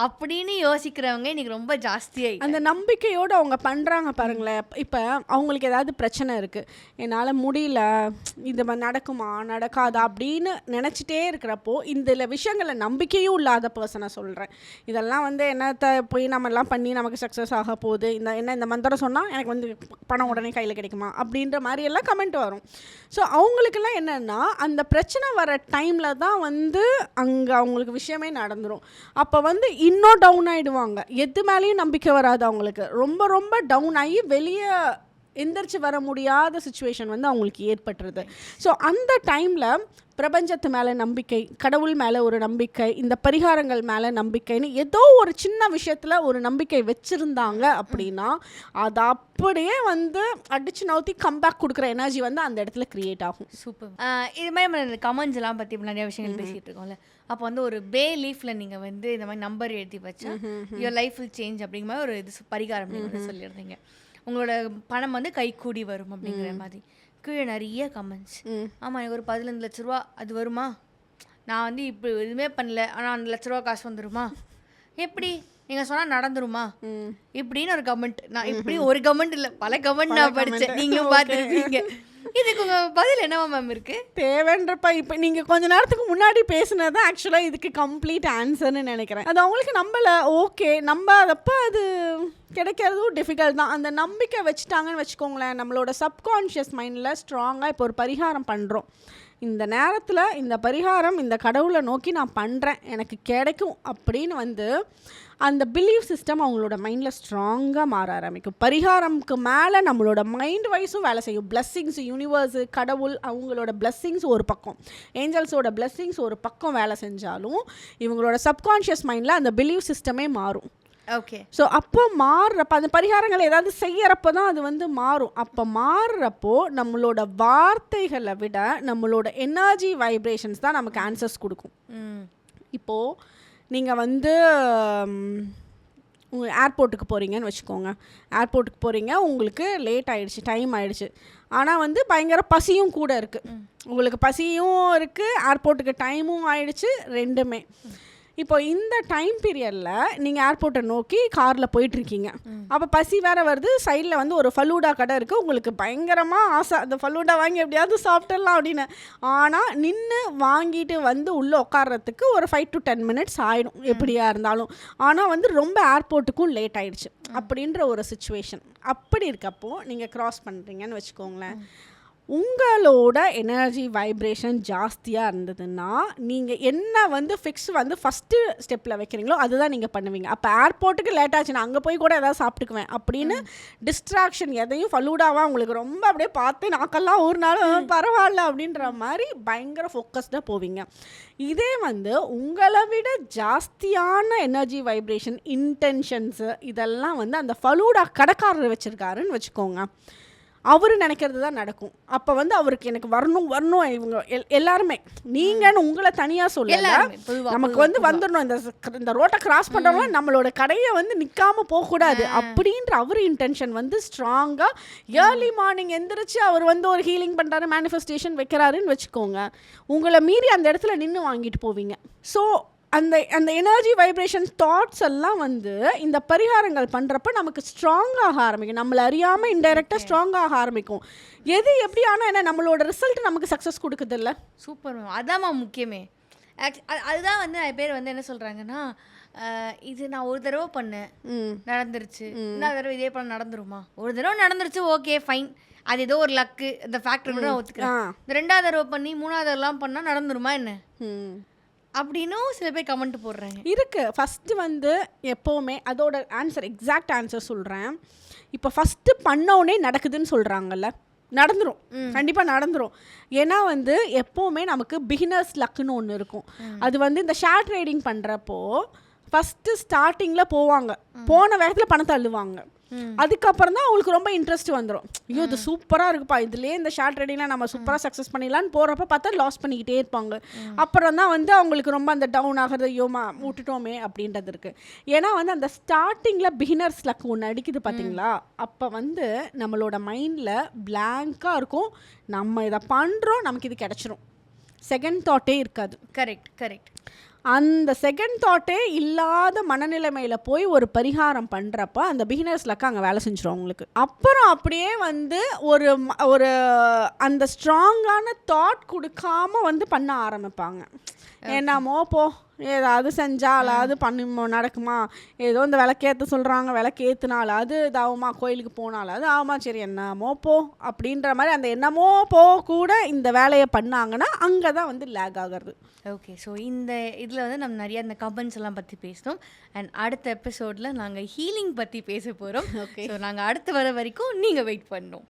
அப்படின்னு யோசிக்கிறவங்க இன்னைக்கு ரொம்ப ஜாஸ்தியாகி அந்த நம்பிக்கையோடு அவங்க பண்ணுறாங்க பாருங்களேன். இப்போ அவங்களுக்கு ஏதாவது பிரச்சனை இருக்குது, என்னால் முடியல, இது நடக்குமா நடக்காதா அப்படின்னு நினச்சிட்டே இருக்கிறப்போ இந்த விஷயங்களை நம்பிக்கையும் இல்லாத பர்சனை சொல்கிறேன். இதெல்லாம் வந்து என்னத்தை போய் நம்மலாம் பண்ணி நமக்கு சக்ஸஸ் ஆக போகுது, இந்த மந்திரம் சொன்னால் எனக்கு வந்து பணம் உடனே கையில் கிடைக்குமா அப்படின்ற மாதிரி எல்லாம் கமெண்ட் வரும். ஸோ அவங்களுக்கெல்லாம் என்னென்னா அந்த பிரச்சனை வர டைமில் தான் வந்து அங்கே அவங்களுக்கு விஷயமே நடந்துடும். அப்போ வந்து இன்னும் டவுன் ஆகிடுவாங்க. எது மேலேயும் நம்பிக்கை வராது அவங்களுக்கு. ரொம்ப ரொம்ப டவுன் ஆகி வெளியே எந்திரிச்சு வர முடியாத சுச்சுவேஷன் வந்து அவங்களுக்கு ஏற்பட்டுருது. ஸோ அந்த டைமில் பிரபஞ்சத்து மேலே நம்பிக்கை, கடவுள் மேலே ஒரு நம்பிக்கை, இந்த பரிகாரங்கள் மேலே நம்பிக்கைன்னு ஏதோ ஒரு சின்ன விஷயத்தில் ஒரு நம்பிக்கை வச்சுருந்தாங்க அப்படின்னா அது அப்படியே வந்து அடிச்சு நவுத்தி கம்பேக் கொடுக்குற எனர்ஜி வந்து அந்த இடத்துல க்ரியேட் ஆகும். சூப்பர். இது மாதிரி நம்ம கமெண்ட்ஸ் எல்லாம் பற்றி நிறைய விஷயங்கள் பேசிகிட்டு இருக்கோம்ல. அப்போ வந்து ஒரு பே லீஃபில் நீங்கள் வந்து இந்த மாதிரி நம்பர் எழுதி வச்சா யுவர் லைஃப் வில் சேஞ்ச் அப்படிங்கிற மாதிரி ஒரு இது பரிகாரம் நீங்கள் சொல்லியிருந்தீங்க. உங்களோட பணம் வந்து கை கூடி வரும் அப்படிங்கிற மாதிரி. கீழே நிறைய கமெண்ட்ஸ். ஆமாம், எனக்கு ஒரு 15 லட்ச ரூபா அது வருமா, நான் வந்து இப்போ எதுவுமே பண்ணல ஆனால் 2 லட்ச ரூபா காசு வந்துருமா, எப்படி நீங்கள் சொன்னால் நடந்துருமா இப்படின்னு ஒரு கமெண்ட். நான் இப்படி ஒரு கமெண்ட் இல்லை, பல கமெண்ட் நான் படித்தேன், நீங்களும் பார்த்துருப்பீங்க. இதுக்கு உங்கள் பதில் என்னவா மேம் இருக்குது? தேவைன்றப்ப இப்போ நீங்கள் கொஞ்ச நேரத்துக்கு முன்னாடி பேசுனது தான் ஆக்சுவலாக இதுக்கு கம்ப்ளீட் ஆன்சர்னு நினைக்கிறேன். அது அவங்களுக்கு நம்பலை, ஓகே நம்பாதப்போ அது கிடைக்கிறதும் டிஃபிகல்ட் தான். அந்த நம்பிக்கை வச்சுட்டாங்கன்னு வச்சுக்கோங்களேன், நம்மளோட சப்கான்ஷியஸ் மைண்டில் ஸ்ட்ராங்காக இப்போ ஒரு பரிகாரம் பண்ணுறோம், இந்த நேரத்தில் இந்த பரிகாரம் இந்த கடவுளை நோக்கி நான் பண்ணுறேன் எனக்கு கிடைக்கும் அப்படின்னு வந்து அந்த பிலீஃப் சிஸ்டம் அவங்களோட மைண்டில் ஸ்ட்ராங்காக மாற ஆரம்பிக்கும். பரிகாரம்க்கு மேலே நம்மளோட மைண்ட் வைஸும் வேலை செய்யும். பிளஸ்ஸிங்ஸ், யூனிவர்ஸு, கடவுள் அவங்களோட பிளஸ்ஸிங்ஸ் ஒரு பக்கம், ஏஞ்சல்ஸோட பிளஸ்ஸிங்ஸ் ஒரு பக்கம் வேலை செஞ்சாலும் இவங்களோட சப்கான்ஷியஸ் மைண்டில் அந்த பிலீஃப் சிஸ்டமே மாறும். ஓகே. ஸோ அப்போ மாறுறப்ப அந்த பரிகாரங்கள் ஏதாவது செய்யறப்போ தான் அது வந்து மாறும். அப்போ மாறுறப்போ நம்மளோட வார்த்தைகளை விட நம்மளோட எனர்ஜி வைப்ரேஷன்ஸ் தான் நமக்கு ஆன்சர்ஸ் கொடுக்கும். இப்போது நீங்கள் வந்து ஏர்போர்ட்டுக்கு போகிறீங்கன்னு வச்சுக்கோங்க, ஏர்போர்ட்டுக்கு போகிறீங்க, உங்களுக்கு லேட் ஆகிடுச்சு, டைம் ஆகிடுச்சு, ஆனால் வந்து பயங்கர பசியும் கூட இருக்குது, உங்களுக்கு பசியும் இருக்குது, ஏர்போர்ட்டுக்கு டைமும் ஆகிடுச்சு, ரெண்டுமே. இப்போ இந்த டைம் பீரியடில் நீங்கள் ஏர்போர்ட்டை நோக்கி காரில் போயிட்டுருக்கீங்க, அப்போ பசி வேறு வருது, சைடில் வந்து ஒரு ஃபலூடா கடை இருக்குது, உங்களுக்கு பயங்கரமாக ஆசை அந்த ஃபலூடா வாங்கி எப்படியாவது சாப்பிட்டுடலாம் அப்படின்னு. ஆனால் நின்று வாங்கிட்டு வந்து உள்ளே உட்கார்றதுக்கு ஒரு 5 to 10 minutes ஆகிடும் எப்படியா இருந்தாலும். ஆனால் வந்து ரொம்ப ஏர்போர்ட்டுக்கும் லேட் ஆகிடுச்சு அப்படின்ற ஒரு சுச்சுவேஷன். அப்படி இருக்கப்போ நீங்கள் க்ராஸ் பண்ணுறீங்கன்னு வச்சுக்கோங்களேன், உங்களோட எனர்ஜி வைப்ரேஷன் ஜாஸ்தியாக இருந்ததுன்னா நீங்கள் என்ன வந்து ஃபிக்ஸ் வந்து ஃபஸ்ட்டு ஸ்டெப்பில் வைக்கிறீங்களோ அதுதான் நீங்கள் பண்ணுவீங்க. அப்போ ஏர்போர்ட்டுக்கு லேட் ஆச்சுன்னா அங்கே போய் கூட எதாவது சாப்பிட்டுக்குவேன் அப்படின்னு டிஸ்ட்ராக்ஷன் எதையும் ஃபலூடாவாக உங்களுக்கு ரொம்ப அப்படியே பார்த்து நாக்கெல்லாம் ஒரு நாள் பரவாயில்ல அப்படின்ற மாதிரி பயங்கர ஃபோக்கஸ்டாக போவீங்க. இதே வந்து உங்களை விட ஜாஸ்தியான எனர்ஜி வைப்ரேஷன், இன்டென்ஷன்ஸு இதெல்லாம் வந்து அந்த ஃபலூடா கடைக்காரர் வச்சுருக்காருன்னு வச்சுக்கோங்க, அவர் நினைக்கிறது தான் நடக்கும். அப்போ வந்து அவருக்கு எனக்கு வரணும் இவங்க எல்லாருமே, நீங்கன்னு உங்களை தனியாக சொல்லல, நமக்கு வந்து வந்துடணும், இந்த ரோட்டை கிராஸ் பண்ணுறவங்க நம்மளோட கடையை வந்து நிற்காமல் போகக்கூடாது அப்படின்ற அவர் இன்டென்ஷன் வந்து ஸ்ட்ராங்காக ஏர்லி மார்னிங் எந்திரிச்சு அவர் வந்து ஒரு ஹீலிங் பண்ணுறாரு, மேனிஃபெஸ்டேஷன் வைக்கிறாருன்னு வச்சுக்கோங்க, உங்களை மீறி அந்த இடத்துல நின்று வாங்கிட்டு போவீங்க. ஸோ அந்த எனர்ஜி வைப்ரேஷன் தாட்ஸ் எல்லாம் வந்து இந்த பரிகாரங்கள் பண்ணுறப்ப நமக்கு ஸ்ட்ராங்காக ஆரம்பிக்கும், நம்மளை அறியாமல் இன்டைரக்டாக ஸ்ட்ராங்காக ஆரம்பிக்கும். எது எப்படி ஆனால் என்ன நம்மளோட ரிசல்ட் நமக்கு சக்ஸஸ் கொடுக்குதில்ல. சூப்பர் மேம், அதாம்மா முக்கியமே. அதுதான் வந்து நிறைய பேர் வந்து என்ன சொல்கிறாங்கன்னா, இது நான் ஒரு தடவை பண்ணேன் நடந்துருச்சு, இன்னொரு தடவை இதே பண்ண நடந்துருமா, ஒரு தடவை நடந்துருச்சு ஓகே ஃபைன், அது ஏதோ ஒரு லக்கு இந்த ஃபேக்டர் கூட ஒத்துக்கிறேன், இந்த 2வது தடவை பண்ணி 3வது தடவைலாம் பண்ணால் நடந்துருமா என்ன அப்படின்னும் சில பேர் கமெண்ட் போடுறாங்க. இருக்குது. ஃபஸ்ட்டு வந்து எப்போவுமே அதோட ஆன்சர், எக்ஸாக்ட் ஆன்சர் சொல்கிறேன். இப்போ ஃபஸ்ட்டு பண்ணோடனே நடக்குதுன்னு சொல்கிறாங்கல்ல, நடந்துடும், கண்டிப்பாக நடந்துடும். ஏன்னா வந்து எப்போவுமே நமக்கு பிகினர்ஸ் லக்குன்னு ஒன்று இருக்கும். அது வந்து இந்த ஷேர் ட்ரேடிங் பண்ணுறப்போ ஃபஸ்ட்டு ஸ்டார்டிங்கில் போவாங்க, போன வேகத்தில் பணத்தை அள்ளுவாங்க. அதுக்கப்புறம் தான் அவங்களுக்கு ரொம்ப இன்ட்ரெஸ்ட் வந்துடும். ஐயோ இது சூப்பராக இருக்குப்பா, இதுலேயே இந்த ஷார்ட் ட்ரேடிங்லாம் நம்ம சூப்பராக சக்ஸஸ் பண்ணிடலான்னு போகிறப்ப பார்த்தா லாஸ் பண்ணிக்கிட்டே இருப்பாங்க. அப்புறம் தான் வந்து அவங்களுக்கு ரொம்ப அந்த டவுன் ஆகிறது, ஐயோ விட்டுட்டோமே அப்படின்றது இருக்குது. ஏன்னா வந்து அந்த ஸ்டார்டிங்கில் பிகினர்ஸ் லக் ஒன்று அடிக்குது பார்த்தீங்களா, அப்போ வந்து நம்மளோட மைண்டில் பிளாங்காக இருக்கும். நம்ம இதை பண்ணுறோம், நமக்கு இது கிடச்சிரும், செகண்ட் தாட்டே இருக்காது. Correct correct. அந்த செகண்ட் தாட்டே இல்லாத மனநிலைமையில் போய் ஒரு பரிகாரம் பண்ணுறப்ப அந்த பிகினர்ஸ் லக்கு அங்கே வேலை செஞ்சிடும் அவங்களுக்கு. அப்புறம் அப்படியே வந்து ஒரு ஒரு அந்த ஸ்ட்ராங்கான தாட் கொடுக்காம வந்து பண்ண ஆரம்பிப்பாங்க. என்னமோ போ, ஏதாவது செஞ்சால் அது பண்ணி நடக்குமா, ஏதோ இந்த விளக்கேற்ற சொல்கிறாங்க, விளக்கேற்றுனால அது இதாகுமா, கோயிலுக்கு போனாலும் அது ஆகுமா, சரி என்னமோ போ அப்படின்ற மாதிரி அந்த என்னமோ போ கூட இந்த வேலையை பண்ணாங்கன்னா அங்கே தான் வந்து லேக் ஆகிறது. ஓகே, ஸோ இந்த இதில் வந்து நம்ம நிறைய இந்த கமெண்ட்ஸ் எல்லாம் பற்றி பேசினோம். அண்ட் அடுத்த எபிசோடில் நாங்கள் ஹீலிங் பற்றி பேச போகிறோம். ஓகே, ஸோ நாங்கள் அடுத்து வர வரைக்கும் நீங்கள் வெயிட் பண்ணணும்.